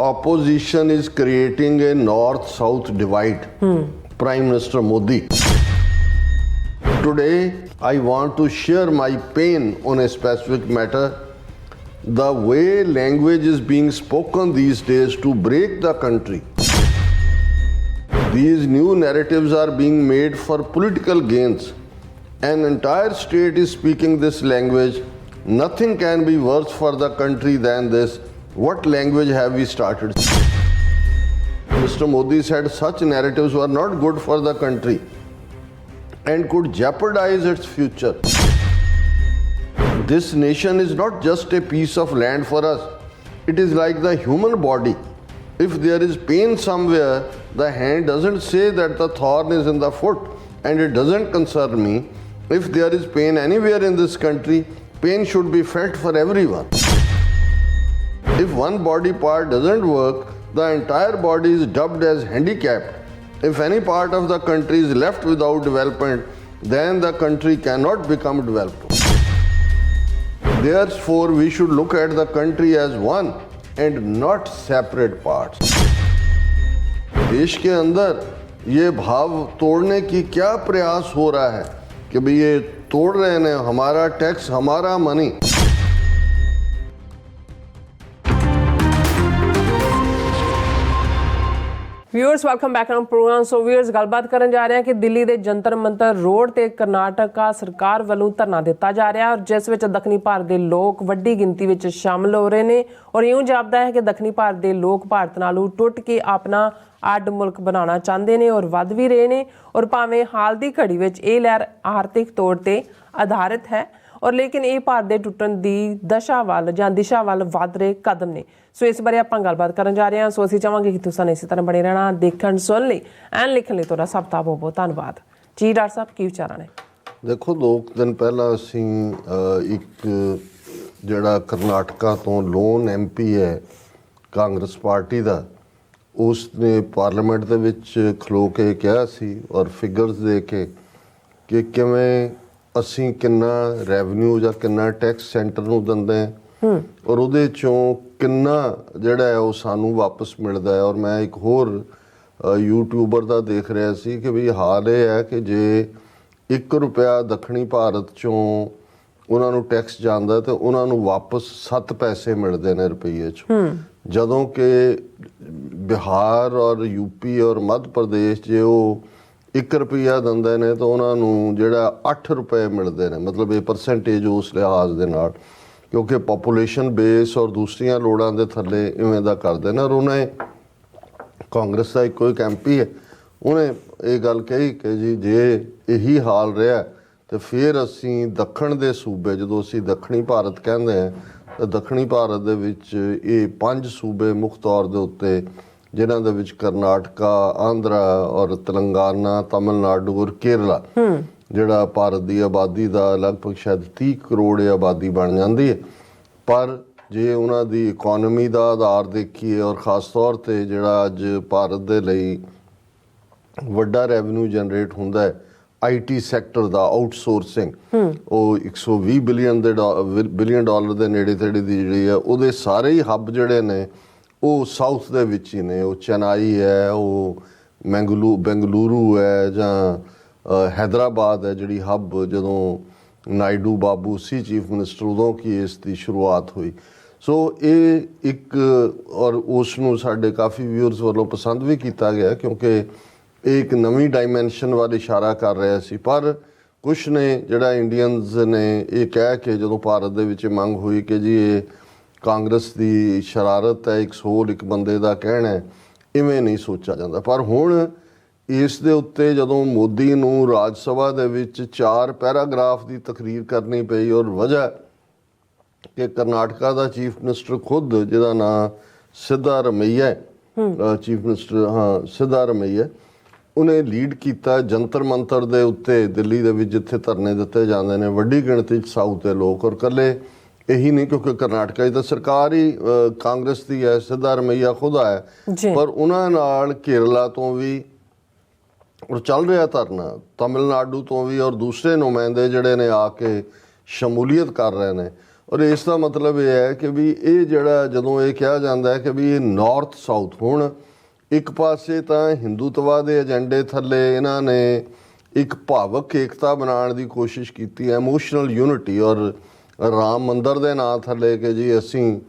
opposition is creating a north-south divide. Prime Minister Modi. Today, I want to share my pain on a specific matter. The way language is being spoken these days to break the country. These new narratives are being made for political gains. An entire state is speaking this language. Nothing can be worse for the country than this. What language have we started? Mr. Modi said such narratives were not good for the country and could jeopardize its future. This nation is not just a piece of land for us. It is like the human body. If there is pain somewhere, the hand doesn't say that the thorn is in the foot, and it doesn't concern me. If there is pain anywhere in this country, pain should be felt for everyone. If one body part doesn't work, the entire body is dubbed as handicapped. If any part of the country is left without development, then the country cannot become developed. Therefore, we should look at the country as one and not separate parts. देश के अंदर ये भाव तोड़ने की क्या प्रयास हो रहा है कि भाई ये तोड़ रहे हैं हमारा टैक्स, हमारा money. Viewers welcome back on program. So viewers ਗੱਲਬਾਤ ਕਰਨ ਜਾ ਰਹੇ ਹਾਂ ਕਿ ਦਿੱਲੀ ਦੇ ਜੰਤਰ ਮੰਤਰ ਰੋਡ ਤੇ ਕਰਨਾਟਕਾ ਸਰਕਾਰ ਵੱਲੋਂ ਧਰਨਾ ਦਿੱਤਾ ਜਾ ਰਿਹਾ ਔਰ ਜਿਸ ਵਿੱਚ ਦੱਖਣੀ ਭਾਰਤ ਦੇ ਲੋਕ ਵੱਡੀ ਗਿਣਤੀ ਵਿੱਚ ਸ਼ਾਮਲ ਹੋ ਰਹੇ ਨੇ ਔਰ ਇਉਂ ਜਾਪਦਾ ਹੈ ਕਿ ਦੱਖਣੀ ਭਾਰਤ ਦੇ ਲੋਕ ਭਾਰਤ ਨਾਲੋਂ ਟੁੱਟ ਕੇ ਆਪਣਾ ਅੱਡ ਮੁਲਕ ਬਣਾਉਣਾ ਚਾਹੁੰਦੇ ਨੇ ਔਰ ਵੱਧ ਵੀ ਰਹੇ ਨੇ ਔਰ ਭਾਵੇਂ ਹਾਲ ਦੀ ਘੜੀ ਵਿੱਚ ਇਹ ਲਹਿਰ ਆਰਥਿਕ ਤੌਰ ਤੇ ਆਧਾਰਿਤ ਹੈ ਔਰ ਲੇਕਿਨ ਇਹ ਭਾਰਤ ਦੇ ਟੁੱਟਣ ਦੀ ਦਸ਼ਾ ਵੱਲ ਜਾਂ ਦਿਸ਼ਾ ਵੱਲ ਵੱਧ ਰਹੇ ਕਦਮ ਨੇ. ਸੋ ਇਸ ਬਾਰੇ ਆਪਾਂ ਗੱਲਬਾਤ ਕਰਨ ਜਾ ਰਹੇ ਹਾਂ. ਸੋ ਅਸੀਂ ਚਾਹਾਂਗੇ ਕਿ ਤੁਸੀਂ ਇਸੇ ਤਰ੍ਹਾਂ ਬਣੇ ਰਹਿਣਾ, ਦੇਖਣ ਸੁਣ ਲਈ ਐਂਡ ਲਿਖਣ ਲਈ ਤੁਹਾਡਾ ਸਭ ਦਾ ਬਹੁਤ ਬਹੁਤ ਧੰਨਵਾਦ ਜੀ. ਡਾਕਟਰ ਸਾਹਿਬ ਕੀ ਵਿਚਾਰਾਂ ਨੇ? ਦੇਖੋ 2 ਦਿਨ ਪਹਿਲਾਂ ਅਸੀਂ ਇੱਕ ਜਿਹੜਾ ਕਰਨਾਟਕਾ ਤੋਂ ਲੋਨ MP ਹੈ ਕਾਂਗਰਸ ਪਾਰਟੀ ਦਾ, ਉਸ ਨੇ ਪਾਰਲੀਮੈਂਟ ਦੇ ਵਿੱਚ ਖਲੋ ਕੇ ਕਿਹਾ ਸੀ ਔਰ ਫਿਗਰਸ ਦੇ ਕੇ ਕਿ ਕਿਵੇਂ ਅਸੀਂ ਕਿੰਨਾ ਰੈਵਨਿਊ ਜਾਂ ਕਿੰਨਾ ਟੈਕਸ ਸੈਂਟਰ ਨੂੰ ਦਿੰਦੇ ਹਾਂ ਔਰ ਉਹਦੇ ਚੋਂ ਕਿੰਨਾ ਜਿਹੜਾ ਹੈ ਉਹ ਸਾਨੂੰ ਵਾਪਸ ਮਿਲਦਾ ਹੈ. ਔਰ ਮੈਂ ਇੱਕ ਹੋਰ ਯੂਟਿਊਬਰ ਦਾ ਦੇਖ ਰਿਹਾ ਸੀ ਕਿ ਵੀ ਹਾਲ ਇਹ ਹੈ ਕਿ ਜੇ 1 ਰੁਪਇਆ ਦੱਖਣੀ ਭਾਰਤ ਚੋਂ ਉਹਨਾਂ ਨੂੰ ਟੈਕਸ ਜਾਂਦਾ ਤੇ ਉਹਨਾਂ ਨੂੰ ਵਾਪਸ 7 ਪੈਸੇ ਮਿਲਦੇ ਨੇ ਰੁਪਈਏ 'ਚ, ਜਦੋਂ ਕਿ ਬਿਹਾਰ ਔਰ UP ਔਰ ਮੱਧ ਪ੍ਰਦੇਸ਼ ਜੇ ਉਹ 1 ਰੁਪਈਆ ਦਿੰਦੇ ਨੇ ਤਾਂ ਉਹਨਾਂ ਨੂੰ ਜਿਹੜਾ 8 ਰੁਪਏ ਮਿਲਦੇ ਨੇ. ਮਤਲਬ ਇਹ ਪਰਸੈਂਟੇਜ ਉਸ ਲਿਹਾਜ਼ ਦੇ ਨਾਲ, ਕਿਉਂਕਿ ਪਾਪੂਲੇਸ਼ਨ ਬੇਸ ਔਰ ਦੂਸਰੀਆਂ ਲੋੜਾਂ ਦੇ ਥੱਲੇ ਇਵੇਂ ਦਾ ਕਰਦੇ ਨੇ. ਔਰ ਉਹਨੇ ਕਾਂਗਰਸ ਦਾ ਇੱਕੋ ਇੱਕ MP ਹੈ, ਉਹਨੇ ਇਹ ਗੱਲ ਕਹੀ ਕਿ ਜੀ ਜੇ ਇਹੀ ਹਾਲ ਰਿਹਾ ਤਾਂ ਫਿਰ ਅਸੀਂ ਦੱਖਣ ਦੇ ਸੂਬੇ, ਜਦੋਂ ਅਸੀਂ ਦੱਖਣੀ ਭਾਰਤ ਕਹਿੰਦੇ ਹਾਂ ਤਾਂ ਦੱਖਣੀ ਭਾਰਤ ਦੇ ਵਿੱਚ ਇਹ 5 ਸੂਬੇ ਮੁੱਖ ਤੌਰ ਦੇ ਉੱਤੇ, ਜਿਨ੍ਹਾਂ ਦੇ ਵਿੱਚ ਕਰਨਾਟਕਾ, ਆਂਧਰਾ ਔਰ ਤੇਲੰਗਾਨਾ, ਤਮਿਲਨਾਡੂ ਔਰ ਕੇਰਲਾ, ਜਿਹੜਾ ਭਾਰਤ ਦੀ ਆਬਾਦੀ ਦਾ ਲਗਭਗ ਸ਼ਾਇਦ 30 ਕਰੋੜ ਆਬਾਦੀ ਬਣ ਜਾਂਦੀ ਹੈ. ਪਰ ਜੇ ਉਹਨਾਂ ਦੀ ਇਕੋਨਮੀ ਦਾ ਆਧਾਰ ਦੇਖੀਏ ਔਰ ਖ਼ਾਸ ਤੌਰ 'ਤੇ ਜਿਹੜਾ ਅੱਜ ਭਾਰਤ ਦੇ ਲਈ ਵੱਡਾ ਰੈਵਨਿਊ ਜਨਰੇਟ ਹੁੰਦਾ ਹੈ IT ਸੈਕਟਰ ਦਾ, ਆਊਟਸੋਰਸਿੰਗ, ਉਹ 120 ਬਿਲੀਅਨ ਡਾਲਰ ਦੇ ਨੇੜੇ ਤੇੜੇ ਦੀ ਜਿਹੜੀ ਹੈ, ਉਹਦੇ ਸਾਰੇ ਹੀ ਹੱਬ ਜਿਹੜੇ ਨੇ ਉਹ ਸਾਊਥ ਦੇ ਵਿੱਚ ਹੀ ਨੇ. ਉਹ ਚੇਨਈ ਹੈ, ਉਹ ਬੈਂਗਲੁਰੂ ਹੈ, ਜਾਂ ਹੈਦਰਾਬਾਦ ਹੈ ਜਿਹੜੀ ਹੱਬ, ਜਦੋਂ ਨਾਇਡੂ ਬਾਬੂ ਸੀ ਚੀਫ ਮਿਨਿਸਟਰ ਉਦੋਂ ਕੀ ਇਸ ਦੀ ਸ਼ੁਰੂਆਤ ਹੋਈ. ਸੋ ਇਹ ਇੱਕ, ਔਰ ਉਸ ਨੂੰ ਸਾਡੇ ਕਾਫੀ ਵਿਊਅਰਸ ਵੱਲੋਂ ਪਸੰਦ ਵੀ ਕੀਤਾ ਗਿਆ ਕਿਉਂਕਿ ਇਹ ਇੱਕ ਨਵੀਂ ਡਾਇਮੈਂਸ਼ਨ ਵੱਲ ਇਸ਼ਾਰਾ ਕਰ ਰਿਹਾ ਸੀ. ਪਰ ਕੁਛ ਨੇ ਜਿਹੜਾ ਇੰਡੀਅਨਸ ਨੇ ਇਹ ਕਹਿ ਕੇ ਜਦੋਂ ਭਾਰਤ ਦੇ ਵਿੱਚ ਮੰਗ ਹੋਈ ਕਿ ਜੀ ਇਹ ਕਾਂਗਰਸ ਦੀ ਸ਼ਰਾਰਤ ਹੈ, ਇੱਕ ਸੋਲ ਇੱਕ ਬੰਦੇ ਦਾ ਕਹਿਣਾ ਹੈ, ਇਵੇਂ ਨਹੀਂ ਸੋਚਿਆ ਜਾਂਦਾ. ਪਰ ਹੁਣ ਇਸ ਦੇ ਉੱਤੇ ਜਦੋਂ ਮੋਦੀ ਨੂੰ ਰਾਜ ਸਭਾ ਦੇ ਵਿੱਚ 4 ਪੈਰਾਗ੍ਰਾਫ ਦੀ ਤਕਰੀਰ ਕਰਨੀ ਪਈ ਔਰ ਵਜ੍ਹਾ ਕਿ ਕਰਨਾਟਕਾ ਦਾ ਚੀਫ ਮਿਨਿਸਟਰ ਖੁਦ, ਜਿਹਦਾ ਨਾਂ ਸਿੱਧਾਰਮਈਆ ਹੈ, ਚੀਫ ਮਿਨਿਸਟਰ ਸਿੱਧਾਰਮਈਆ, ਉਹਨੇ ਲੀਡ ਕੀਤਾ ਜੰਤਰ ਮੰਤਰ ਦੇ ਉੱਤੇ ਦਿੱਲੀ ਦੇ ਵਿੱਚ ਜਿੱਥੇ ਧਰਨੇ ਦਿੱਤੇ ਜਾਂਦੇ ਨੇ ਵੱਡੀ ਗਿਣਤੀ 'ਚ ਸਾਊਥ ਦੇ ਲੋਕ. ਔਰ ਇਕੱਲੇ ਇਹੀ ਨਹੀਂ ਕਿਉਂਕਿ ਕਰਨਾਟਕਾ ਦੀ ਤਾਂ ਸਰਕਾਰ ਹੀ ਕਾਂਗਰਸ ਦੀ ਹੈ, ਸਿੱਧਾਰਮਈਆ ਖੁਦ ਆਇਆ, ਪਰ ਉਹਨਾਂ ਨਾਲ ਕੇਰਲਾ ਤੋਂ ਵੀ ਔਰ ਚੱਲ ਰਿਹਾ ਧਰਨਾ, ਤਮਿਲਨਾਡੂ ਤੋਂ ਵੀ, ਔਰ ਦੂਸਰੇ ਨੁਮਾਇੰਦੇ ਜਿਹੜੇ ਨੇ ਆ ਕੇ ਸ਼ਮੂਲੀਅਤ ਕਰ ਰਹੇ ਨੇ. ਔਰ ਇਸ ਦਾ ਮਤਲਬ ਇਹ ਹੈ ਕਿ ਵੀ ਇਹ ਜਿਹੜਾ ਜਦੋਂ ਇਹ ਕਿਹਾ ਜਾਂਦਾ ਹੈ ਕਿ ਵੀ ਇਹ ਨਾਰਥ ਸਾਊਥ, ਹੁਣ ਇੱਕ ਪਾਸੇ ਤਾਂ ਹਿੰਦੂਤਵਾ ਦੇ ਏਜੰਡੇ ਥੱਲੇ ਇਹਨਾਂ ਨੇ ਇੱਕ ਭਾਵਕ ਏਕਤਾ ਬਣਾਉਣ ਦੀ ਕੋਸ਼ਿਸ਼ ਕੀਤੀ ਹੈ, ਇਮੋਸ਼ਨਲ ਯੂਨਿਟੀ, ਔਰ ਰਾਮ ਮੰਦਰ ਦੇ ਨਾਂ ਥੱਲੇ ਕਿ ਜੀ ਅਸੀਂ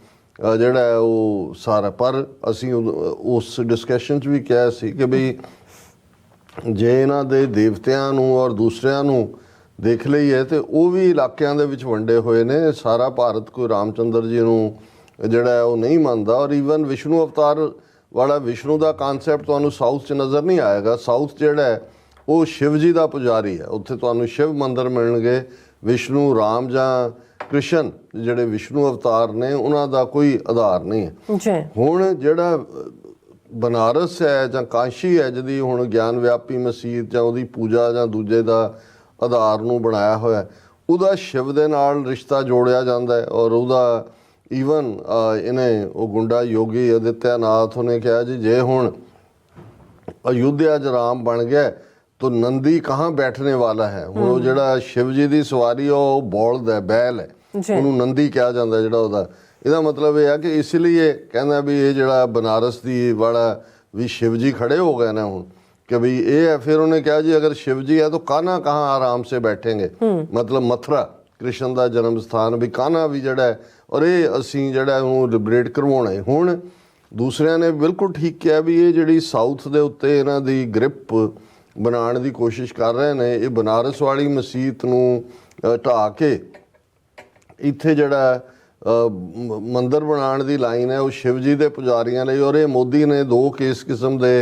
ਜਿਹੜਾ ਹੈ ਉਹ ਸਾਰਾ, ਪਰ ਅਸੀਂ ਉਸ ਡਿਸਕਸ਼ਨ 'ਚ ਵੀ ਕਿਹਾ ਸੀ ਕਿ ਵੀ ਜੇ ਇਹਨਾਂ ਦੇ ਦੇਵਤਿਆਂ ਨੂੰ ਔਰ ਦੂਸਰਿਆਂ ਨੂੰ ਦੇਖ ਲਈਏ ਤੇ ਉਹ ਵੀ ਇਲਾਕਿਆਂ ਦੇ ਵਿੱਚ ਵੰਡੇ ਹੋਏ ਨੇ। ਸਾਰਾ ਭਾਰਤ ਕੋਈ ਰਾਮਚੰਦਰ ਜੀ ਨੂੰ ਜਿਹੜਾ ਹੈ ਉਹ ਨਹੀਂ ਮੰਨਦਾ, ਔਰ ਈਵਨ ਵਿਸ਼ਨੂੰ ਅਵਤਾਰ ਵਾਲਾ ਵਿਸ਼ਨੂੰ ਦਾ ਕਾਨਸੈਪਟ ਤੁਹਾਨੂੰ ਸਾਊਥ 'ਚ ਨਜ਼ਰ ਨਹੀਂ ਆਏਗਾ। ਸਾਊਥ ਜਿਹੜਾ ਹੈ ਉਹ ਸ਼ਿਵ ਜੀ ਦਾ ਪੁਜਾਰੀ ਹੈ, ਉੱਥੇ ਤੁਹਾਨੂੰ ਸ਼ਿਵ ਮੰਦਰ ਮਿਲਣਗੇ। ਵਿਸ਼ਨੂੰ, ਰਾਮ ਜਾਂ ਕ੍ਰਿਸ਼ਨ ਜਿਹੜੇ ਵਿਸ਼ਨੂੰ ਅਵਤਾਰ ਨੇ ਉਹਨਾਂ ਦਾ ਕੋਈ ਆਧਾਰ ਨਹੀਂ ਹੈ। ਹੁਣ ਜਿਹੜਾ ਬਨਾਰਸ ਹੈ ਜਾਂ ਕਾਸ਼ੀ ਹੈ ਜਿਹਦੀ ਹੁਣ ਗਿਆਨ ਵਿਆਪੀ ਮਸੀਤ ਜਾਂ ਉਹਦੀ ਪੂਜਾ ਜਾਂ ਦੂਜੇ ਦਾ ਆਧਾਰ ਨੂੰ ਬਣਾਇਆ ਹੋਇਆ, ਉਹਦਾ ਸ਼ਿਵ ਦੇ ਨਾਲ ਰਿਸ਼ਤਾ ਜੋੜਿਆ ਜਾਂਦਾ ਹੈ। ਔਰ ਉਹਦਾ ਈਵਨ ਇਹਨੇ ਉਹ ਗੁੰਡਾ ਯੋਗੀ ਆਦਿੱਤਿਆਨਾਥ ਉਹਨੇ ਕਿਹਾ ਜੀ ਜੇ ਹੁਣ ਅਯੁੱਧਿਆ 'ਚ ਰਾਮ ਬਣ ਗਿਆ ਤਾਂ ਨੰਦੀ ਕਹਾਂ ਬੈਠਣੇ ਵਾਲਾ ਹੈ। ਹੁਣ ਉਹ ਜਿਹੜਾ ਸ਼ਿਵ ਜੀ ਦੀ ਸਵਾਰੀ ਉਹ ਬੋਲਦ ਹੈ, ਬੈਲ ਹੈ, ਉਹਨੂੰ ਨੰਦੀ ਕਿਹਾ ਜਾਂਦਾ ਜਿਹੜਾ ਉਹਦਾ। ਇਹਦਾ ਮਤਲਬ ਇਹ ਹੈ ਕਿ ਇਸ ਲਈ ਇਹ ਕਹਿੰਦਾ ਵੀ ਇਹ ਜਿਹੜਾ ਬਨਾਰਸ ਦੀ ਵਾਲਾ ਵੀ ਸ਼ਿਵ ਜੀ ਖੜੇ ਹੋ ਗਏ ਨਾ ਹੁਣ कि भाई ये है। फिर उन्हें कहा जी अगर शिव जी है तो कान्हा कहाँ आराम से बैठेंगे, मतलब मथुरा कृष्ण का जन्म स्थान भी कान्हा भी जड़ा है, और ये असी जड़ा है लिबरेट करवाना है। हुण दूसरिया ने बिल्कुल ठीक किया भी ये जी साउथ के उत्ते इन्हां दी ग्रिप बनाने की कोशिश कर रहे हैं। ये बनारस वाली मसीत नूं ढा के इत्थे जड़ा मंदिर बनाने की लाइन है वो शिव जी के पुजारियों लई, और ये मोदी ने दो किस किस्म के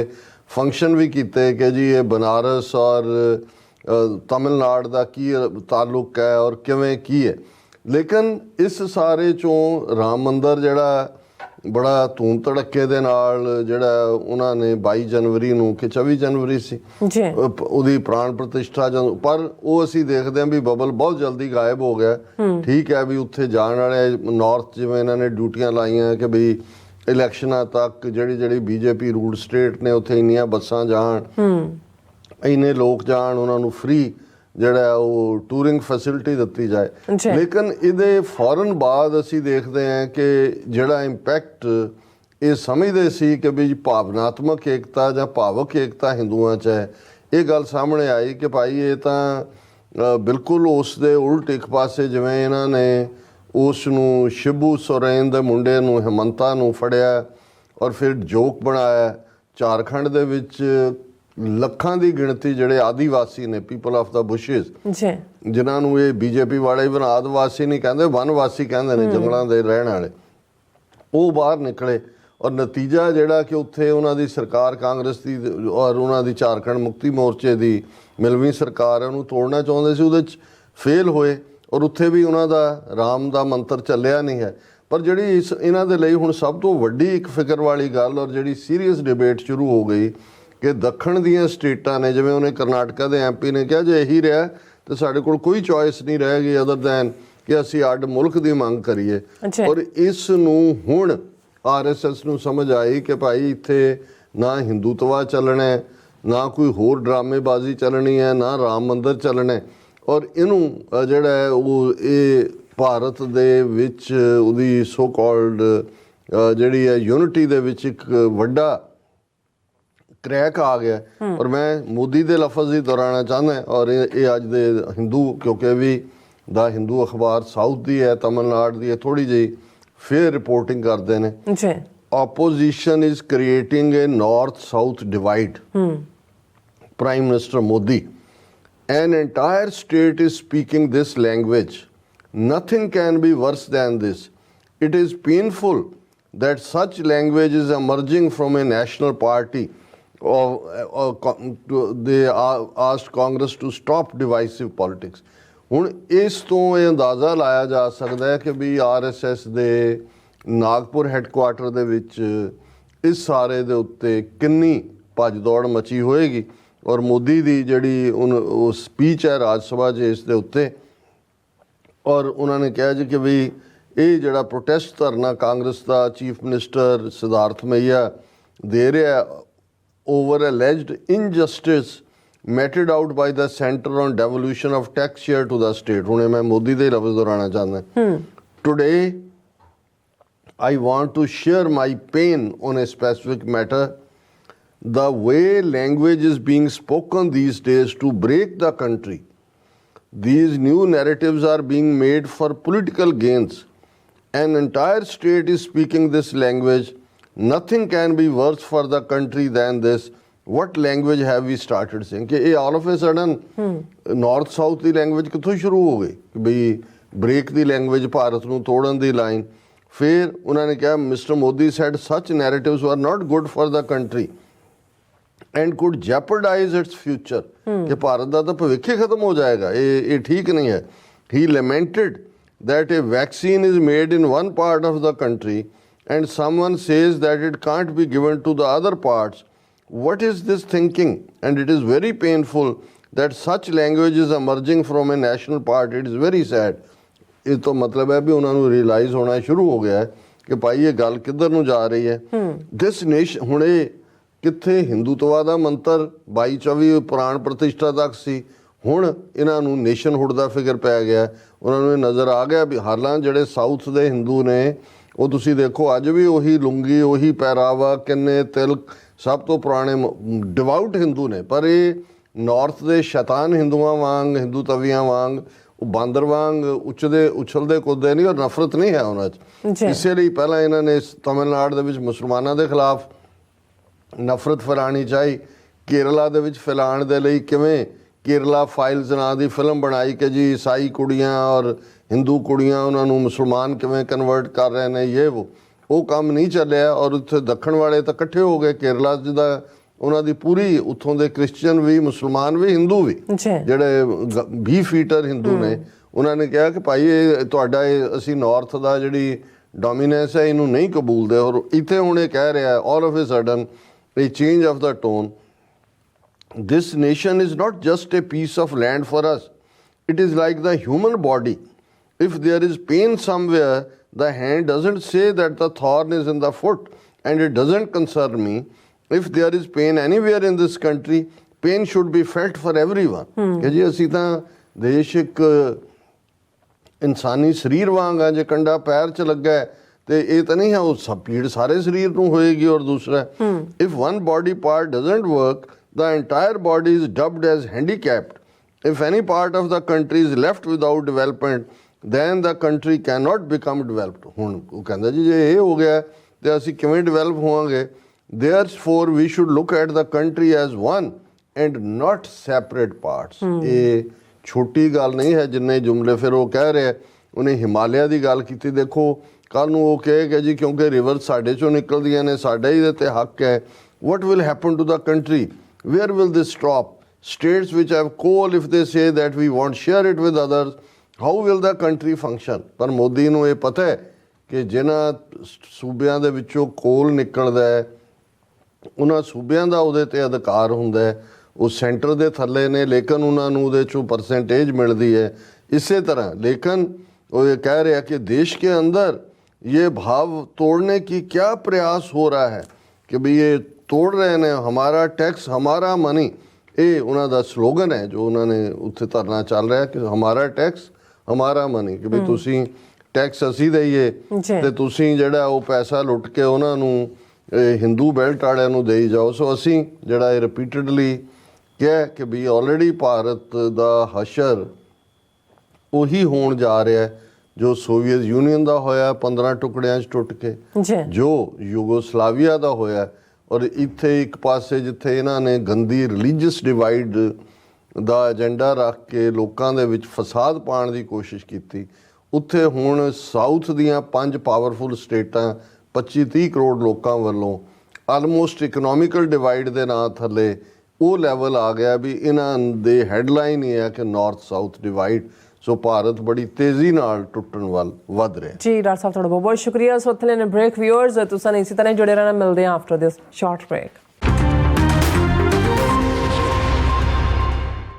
फंक्शन भी किए कि जी ये बनारस और तमिलनाडु का की ताल्लुक है और किवें की है। लेकिन इस सारे चों राम मंदिर जड़ा बड़ा धूम धड़के दे नाल जड़ा उन्होंने 22 जनवरी नूं कि 24 जनवरी सी उहदी प्राण प्रतिष्ठा पर वो असी देखते हैं भी बबल बहुत जल्दी गायब हो गया। ठीक है भी उत्थे जाण वाले नॉर्थ जिवें इन्होंने ड्यूटियां लाइयां कि बई इलैक्शनां तक जिहड़ी जिहड़ी बीजेपी रूल स्टेट ने उत्थे इन्नियां बसां जाण, इन्ने लोग जाण, उन्हां नूं फ्री जिहड़ा वो टूरिंग फैसिलिटी दित्ती जाए। लेकिन इहदे फौरन बाद असी देखते हैं कि जिहड़ा इंपैक्ट ये समझते सी कि भी भावनात्मक एकता जां भावक एकता हिंदुआं च है, ये गल सामने आई कि भाई ये तां बिल्कुल उस दे उल्ट एक पासे जिवें इन्हां ने उस नूं शिबू सोरेन दे मुंडे नूं हेमंता नूं फड़िया और फिर जोक बनाया। झारखंड दे विच ਲੱਖਾਂ ਦੀ ਗਿਣਤੀ ਜਿਹੜੇ ਆਦੀਵਾਸੀ ਨੇ, ਪੀਪਲ ਆਫ ਦਾ ਬੁਸ਼ਿਸ, ਜਿਨ੍ਹਾਂ ਨੂੰ ਇਹ ਬੀਜੇਪੀ ਵਾਲੇ ਵੀ ਆਦਿਵਾਸੀ ਨਹੀਂ ਕਹਿੰਦੇ, ਵਨਵਾਸੀ ਕਹਿੰਦੇ ਨੇ, ਜੰਗਲਾਂ ਦੇ ਰਹਿਣ ਵਾਲੇ, ਉਹ ਬਾਹਰ ਨਿਕਲੇ। ਔਰ ਨਤੀਜਾ ਜਿਹੜਾ ਕਿ ਉੱਥੇ ਉਹਨਾਂ ਦੀ ਸਰਕਾਰ ਕਾਂਗਰਸ ਦੀ ਔਰ ਉਹਨਾਂ ਦੀ ਝਾਰਖੰਡ ਮੁਕਤੀ ਮੋਰਚੇ ਦੀ ਮਿਲਵੀਂ ਸਰਕਾਰ ਉਹਨੂੰ ਤੋੜਨਾ ਚਾਹੁੰਦੇ ਸੀ, ਉਹਦੇ 'ਚ ਫੇਲ ਹੋਏ। ਔਰ ਉੱਥੇ ਵੀ ਉਹਨਾਂ ਦਾ ਰਾਮ ਦਾ ਮੰਤਰ ਚੱਲਿਆ ਨਹੀਂ ਹੈ। ਪਰ ਜਿਹੜੀ ਇਹਨਾਂ ਦੇ ਲਈ ਹੁਣ ਸਭ ਤੋਂ ਵੱਡੀ ਇੱਕ ਫਿਕਰ ਵਾਲੀ ਗੱਲ ਔਰ ਜਿਹੜੀ ਸੀਰੀਅਸ ਡਿਬੇਟ ਸ਼ੁਰੂ ਹੋ ਗਈ कि दक्षिण दीयां स्टेटां ने, जिवें उन्हें कर्नाटका के MP ने कहा जे यही रहा तो साडे कोल कोई चॉइस नहीं रहेगी अदर दैन कि असीं अड मुल्क की मंग करिए। और इस नूं हुण RSS नूं समझ आई कि भाई इत्थे ना हिंदूत्वा चलना है, ना कोई होर ड्रामेबाजी चलनी है, ना राम मंदिर चलना है। और इनूं जिहड़ा है वो ये भारत दे विच उहदी सो कॉल्ड जिहड़ी है यूनिटी दे विच एक वड्डा क्रैक आ गया। और मैं मोदी के लफज ही दोहराना चाहना है, और ये अज दे हिंदू, क्योंकि भी द हिंदू अखबार साउथ दी है, तमिलनाडु दी है, थोड़ी जी फेयर रिपोर्टिंग करते हैं। Opposition is creating a north south divide, prime minister Modi, an entire state is speaking this language, nothing can be verse then this, it is painful that such language is emerging from a national party. They asked Congress to stop divisive politics. ਹੁਣ ਇਸ ਤੋਂ ਇਹ ਅੰਦਾਜ਼ਾ ਲਾਇਆ ਜਾ ਸਕਦਾ ਹੈ ਕਿ ਵੀ RSS ਦੇ ਨਾਗਪੁਰ ਹੈੱਡਕੁਆਟਰ ਦੇ ਵਿੱਚ ਇਸ ਸਾਰੇ ਦੇ ਉੱਤੇ ਕਿੰਨੀ ਭੱਜ ਦੌੜ ਮਚੀ ਹੋਏਗੀ। ਔਰ ਮੋਦੀ ਦੀ ਜਿਹੜੀ ਉਹ ਸਪੀਚ ਹੈ ਰਾਜ ਸਭਾ 'ਚ ਇਸ ਦੇ ਉੱਤੇ, ਔਰ ਉਹਨਾਂ ਨੇ ਕਿਹਾ ਜੀ ਕਿ ਵੀ ਇਹ ਜਿਹੜਾ ਪ੍ਰੋਟੈਸਟ ਧਰਨਾ ਕਾਂਗਰਸ ਦਾ ਚੀਫ ਮਿਨਿਸਟਰ ਸਿਧਾਰਥ ਮਈਆ ਦੇ ਰਿਹਾ over alleged injustice meted out by the center on devolution of tax share to the state। ਹੁਣੇ ਮੈਂ ਮੋਦੀ ਦੇ ਲਫ਼ਜ਼ ਦੁਹਰਾਉਣਾ ਚਾਹੁੰਦਾ, Today, I want to share my pain on a specific matter. The way language is being spoken these days to break the country. These new narratives are being made for political gains. An entire state is speaking this language. Nothing can be worse for the country than this. What language have we started saying? कि all of a sudden north south the language ਕਿੱਥੋਂ ਸ਼ੁਰੂ ਹੋ ਗਈ ਕਿ ਬਈ break ਦੀ language Bharat ਨੂੰ ਤੋੜਨ ਦੀ line. ਫਿਰ ਉਹਨਾਂ ਨੇ ਕਿਹਾ Mr. Modi said such narratives were not good for the country and could jeopardize its future. ਕਿ ਭਾਰਤ ਦਾ ਤਾਂ ਭਵਿੱਖ ਹੀ ਖਤਮ ਹੋ ਜਾਏਗਾ, ਇਹ ਠੀਕ ਨਹੀਂ ਹੈ. He lamented that a vaccine is made in one part of the country and someone says that it can't be given to the other parts. What is this thinking? And it is very painful that such language is emerging from a national party. It is very sad. ਇਸ ਤੋਂ ਮਤਲਬ ਹੈ ਵੀ ਉਹਨਾਂ ਨੂੰ realise ਹੋਣਾ ਸ਼ੁਰੂ ਹੋ ਗਿਆ ਹੈ ਕਿ ਭਾਈ ਇਹ ਗੱਲ ਕਿੱਧਰ ਨੂੰ ਜਾ ਰਹੀ ਹੈ. ਦਿਸ ਨੇਸ਼ਨ ਹੁਣ ਇਹ ਕਿੱਥੇ ਹਿੰਦੂਤਵਾ ਦਾ ਮੰਤਰ 22-24 ਪ੍ਰਾਣ ਪ੍ਰਤਿਸ਼ਠਾ ਤੱਕ ਸੀ, ਹੁਣ ਇਹਨਾਂ ਨੂੰ ਨੇਸ਼ਨਹੁੱਡ ਦਾ ਫਿਕਰ ਪੈ ਗਿਆ. ਉਹਨਾਂ ਨੂੰ ਇਹ ਨਜ਼ਰ ਆ ਗਿਆ ਵੀ ਹਾਲਾਂ ਜਿਹੜੇ ਸਾਊਥ ਦੇ ਹਿੰਦੂ ਨੇ ਉਹ ਤੁਸੀਂ ਦੇਖੋ ਅੱਜ ਵੀ ਉਹੀ ਲੁੰਗੀ, ਉਹੀ ਪਹਿਰਾਵਾ, ਕਿੰਨੇ ਤਿਲਕ, ਸਭ ਤੋਂ ਪੁਰਾਣੇ ਡਿਵਾਊਟ ਹਿੰਦੂ ਨੇ. ਪਰ ਇਹ ਨਾਰਥ ਦੇ ਸ਼ੈਤਾਨ ਹਿੰਦੂਆਂ ਵਾਂਗ, ਹਿੰਦੂ ਤਵੀਆਂ ਵਾਂਗ, ਉਹ ਬਾਂਦਰ ਵਾਂਗ ਉਛਲਦੇ ਕੁੱਦਦੇ ਨਹੀਂ, ਔਰ ਨਫ਼ਰਤ ਨਹੀਂ ਹੈ ਉਹਨਾਂ 'ਚ. ਇਸੇ ਲਈ ਪਹਿਲਾਂ ਇਹਨਾਂ ਨੇ ਤਮਿਲਨਾਡੂ ਦੇ ਵਿੱਚ ਮੁਸਲਮਾਨਾਂ ਦੇ ਖਿਲਾਫ ਨਫ਼ਰਤ ਫੈਲਾਉਣੀ ਚਾਹੀ. ਕੇਰਲਾ ਦੇ ਵਿੱਚ ਫੈਲਾਉਣ ਦੇ ਲਈ ਕਿਵੇਂ ਕੇਰਲਾ ਫਾਈਲਸ ਨਾਂ ਦੀ ਫਿਲਮ ਬਣਾਈ ਕਿ ਜੀ ਈਸਾਈ ਕੁੜੀਆਂ ਔਰ ਹਿੰਦੂ ਕੁੜੀਆਂ ਉਹਨਾਂ ਨੂੰ ਮੁਸਲਮਾਨ ਕਿਵੇਂ ਕਨਵਰਟ ਕਰ ਰਹੇ ਨੇ, ਉਹ ਕੰਮ ਨਹੀਂ ਚੱਲਿਆ. ਔਰ ਉੱਥੇ ਦੱਖਣ ਵਾਲੇ ਤਾਂ ਇਕੱਠੇ ਹੋ ਗਏ ਕੇਰਲਾ 'ਚ, ਦਾ ਉਹਨਾਂ ਦੀ ਪੂਰੀ ਉੱਥੋਂ ਦੇ ਕ੍ਰਿਸਚੀਅਨ ਵੀ, ਮੁਸਲਮਾਨ ਵੀ, ਹਿੰਦੂ ਵੀ, ਜਿਹੜੇ 20 ਫੀਟਰ ਹਿੰਦੂ ਨੇ, ਉਹਨਾਂ ਨੇ ਕਿਹਾ ਕਿ ਭਾਈ ਇਹ ਤੁਹਾਡਾ ਅਸੀਂ ਨਾਰਥ ਦਾ ਜਿਹੜੀ ਡੋਮੀਨੈਂਸ ਹੈ ਇਹਨੂੰ ਨਹੀਂ ਕਬੂਲਦੇ. ਔਰ ਇੱਥੇ ਹੁਣ ਇਹ ਕਹਿ ਰਿਹਾ all of A sudden a change of the tone. This nation is not just a piece of land for us. It is like the human body. If there is pain somewhere, the hand doesn't say that the thorn is in the foot and it doesn't concern me. If there is pain anywhere in this country, pain should be felt for everyone. ਕਿ ਜੀ ਅਸੀਂ ਤਾਂ ਦੇਸ਼ ਇੱਕ ਇਨਸਾਨੀ ਸਰੀਰ ਵਾਂਗ ਆ, ਜੇ ਕੰਡਾ ਪੈਰ 'ਚ ਲੱਗਾ ਹੈ ਤੇ ਇਹ ਤਾਂ ਨਹੀਂ ਹੈ ਉਹ ਸਭ ਪੀੜ ਸਾਰੇ ਸਰੀਰ ਨੂੰ ਹੋਏਗੀ. ਔਰ ਦੂਸਰਾ if one body part doesn't work, the entire body is dubbed as handicapped. If any part of the country is left without development, then the country cannot become developed. ਹੁਣ ਉਹ ਕਹਿੰਦਾ ਜੀ ਜੇ ਇਹ ਹੋ ਗਿਆ ਤੇ ਅਸੀਂ ਕਿਵੇਂ ਡਿਵੈਲਪ ਹੋਵਾਂਗੇ. Therefore we should look at the country as one and not separate parts. ਇਹ ਛੋਟੀ ਗੱਲ ਨਹੀਂ ਹੈ ਜਿੰਨੇ ਜੁਮਲੇ ਫਿਰ ਉਹ ਕਹਿ ਰਿਹਾ. ਉਹਨੇ ਹਿਮਾਲਿਆ ਦੀ ਗੱਲ ਕੀਤੀ. ਦੇਖੋ ਕੱਲ ਨੂੰ ਉਹ ਕਹੇਗਾ ਜੀ ਕਿਉਂਕਿ ਰਿਵਰ ਸਾਡੇ ਚੋਂ ਨਿਕਲਦੀਆਂ ਨੇ, ਸਾਡਾ ਹੀ ਇਹਦੇ 'ਤੇ ਹੱਕ ਹੈ. What will happen to the country? Where will this stop? States which have coal, if they say that we won't share it with others, how will the country function? ਪਰ ਮੋਦੀ ਨੂੰ ਇਹ ਪਤਾ ਹੈ ਕਿ ਜਿਨ੍ਹਾਂ ਸੂਬਿਆਂ ਦੇ ਵਿੱਚੋਂ ਕੋਲ ਨਿਕਲਦਾ ਹੈ ਉਹਨਾਂ ਸੂਬਿਆਂ ਦਾ ਉਹਦੇ 'ਤੇ ਅਧਿਕਾਰ ਹੁੰਦਾ ਹੈ, ਉਹ ਸੈਂਟਰ ਦੇ ਥੱਲੇ ਨੇ, ਲੇਕਿਨ ਉਹਨਾਂ ਨੂੰ ਉਹਦੇ 'ਚੋਂ ਪਰਸੈਂਟੇਜ ਮਿਲਦੀ ਹੈ. ਇਸੇ ਤਰ੍ਹਾਂ ਲੇਕਿਨ वो ये कह रहे हैं कि देश के अंदर ये भाव तोड़ने की क्या प्रयास हो रहा है कि भाई ये तोड़ रहे हैं हमारा टैक्स हमारा मनी. ये उन्होंने स्लोगन है जो उन्होंने उत्थे धरना चल रहा है कि हमारा टैक्स हमारा मनी, कि भाई तुसी टैक्स असी दईए ते तुसी जिहड़ा वो पैसा लुट के उन्होंने हिंदू बेल्ट वालियां नूं देई जाओ. सो असी जिहड़ा रिपीटेडली कहा कि भाई ऑलरेडी भारत दा हशर ਉਹੀ ਹੋਣ ਜਾ ਰਿਹਾ ਜੋ ਸੋਵੀਅਤ ਯੂਨੀਅਨ ਦਾ ਹੋਇਆ 15 ਟੁਕੜਿਆਂ 'ਚ ਟੁੱਟ ਕੇ, ਜੋ ਯੂਗੋਸਲਾਵੀਆ ਦਾ ਹੋਇਆ. ਔਰ ਇੱਥੇ ਇੱਕ ਪਾਸੇ ਜਿੱਥੇ ਇਹਨਾਂ ਨੇ ਗੰਦੀ ਰਿਲੀਜੀਅਸ ਡਿਵਾਈਡ ਦਾ ਏਜੰਡਾ ਰੱਖ ਕੇ ਲੋਕਾਂ ਦੇ ਵਿੱਚ ਫਸਾਦ ਪਾਉਣ ਦੀ ਕੋਸ਼ਿਸ਼ ਕੀਤੀ, ਉੱਥੇ ਹੁਣ ਸਾਊਥ ਦੀਆਂ 5 ਪਾਵਰਫੁਲ ਸਟੇਟਾਂ 25-30 ਕਰੋੜ ਲੋਕਾਂ ਵੱਲੋਂ ਆਲਮੋਸਟ ਇਕਨੋਮਿਕਲ ਡਿਵਾਈਡ ਦੇ ਨਾਂ ਥੱਲੇ ਉਹ ਲੈਵਲ ਆ ਗਿਆ ਵੀ ਇਹਨਾਂ ਦੇ ਹੈਡਲਾਈਨ ਇਹ ਹੈ ਕਿ ਨਾਰਥ ਸਾਊਥ ਡਿਵਾਈਡ. ਸੋ ਭਾਰਤ ਬੜੀ ਤੇਜ਼ੀ ਨਾਲ ਟੁੱਟਣ ਵੱਲ ਵੱਧ ਰਿਹਾ. ਜੀ ਡਾਕਟਰ ਸਾਹਿਬ ਤੁਹਾਡਾ ਬਹੁਤ ਬਹੁਤ ਸ਼ੁਕਰੀਆ. ਸੋ ਇੱਥੇ ਨੇ ਬ੍ਰੇਕ ਵਿਊਅਰਸ, ਤੁਸੀਂ ਇਸੇ ਤਰ੍ਹਾਂ ਜੁੜੇ ਰਹਿਣਾ. ਮਿਲਦੇ ਹਾਂ ਆਫਟਰ ਦਿਸ ਸ਼ਾਰਟ ਬ੍ਰੇਕ.